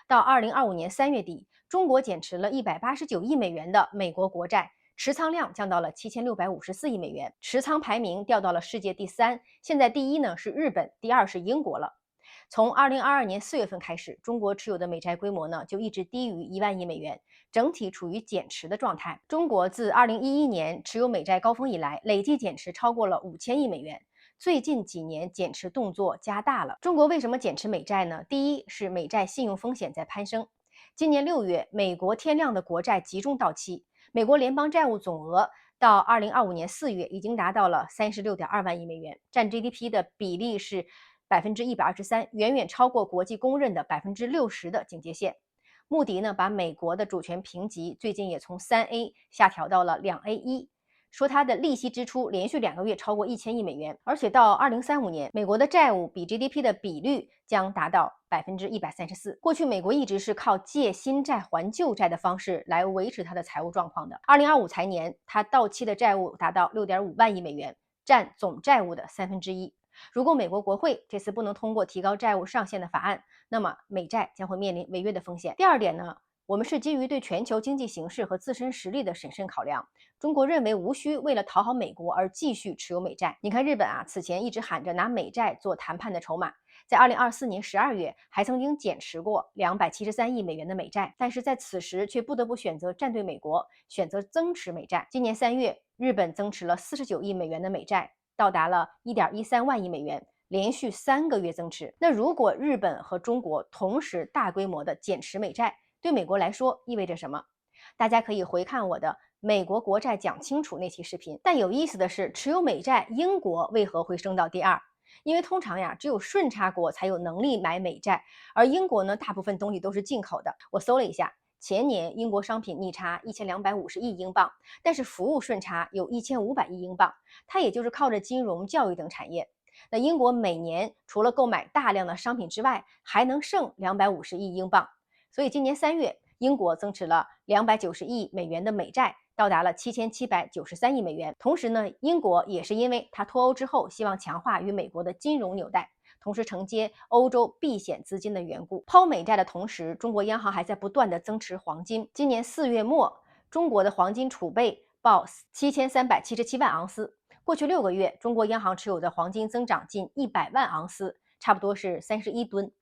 到2025年3月底，中国减持了189亿美元的美国国债，持仓量降到了7654亿美元，持仓排名掉到了世界第3，现在第一呢是日本，第2是英国了。从2022年4月份开始，中国持有的美债规模呢就一直低于1万亿美元，整体处于减持的状态。中国自2011年持有美债高峰以来，累计减持超过了5000亿美元。最近几年减持动作加大了。中国为什么减持美债呢？第一是美债信用风险在攀升。今年6月，美国天量的国债集中到期，美国联邦债务总额到2025年4月已经达到了36.2万亿美元，占 GDP 的比例是123%，远远超过国际公认的60%的警戒线。穆迪呢，把美国的主权评级最近也从3A 下调到了2A1，说它的利息支出连续2个月超过1000亿美元，而且到2035年，美国的债务比 GDP 的比率将达到134%。过去美国一直是靠借新债还旧债的方式来维持它的财务状况的。2025财年，它到期的债务达到6.5万亿美元，占总债务的1/3。如果美国国会这次不能通过提高债务上限的法案，那么美债将会面临违约的风险。第二点呢，我们是基于对全球经济形势和自身实力的审慎考量。中国认为无需为了讨好美国而继续持有美债。你看日本啊，此前一直喊着拿美债做谈判的筹码，在2024年12月还曾经减持过273亿美元的美债，但是在此时却不得不选择站队美国，选择增持美债。今年3月，日本增持了49亿美元的美债，到达了1.13万亿美元，连续3个月增持。那如果日本和中国同时大规模的减持美债，对美国来说意味着什么？大家可以回看我的美国国债讲清楚那期视频。但有意思的是，持有美债英国为何会升到第2？因为通常呀，只有顺差国才有能力买美债，而英国呢，大部分东西都是进口的。我搜了一下，前年英国商品逆差1250亿英镑，但是服务顺差有1500亿英镑，它也就是靠着金融、教育等产业。那英国每年除了购买大量的商品之外，还能剩250亿英镑。所以今年3月，英国增持了290亿美元的美债，到达了7793亿美元。同时呢，英国也是因为它脱欧之后，希望强化与美国的金融纽带，同时承接欧洲避险资金的缘故。抛美债的同时，中国央行还在不断的增持黄金。今年4月末，中国的黄金储备报7377万盎司。过去6个月，中国央行持有的黄金增长近100万盎司，差不多是31吨。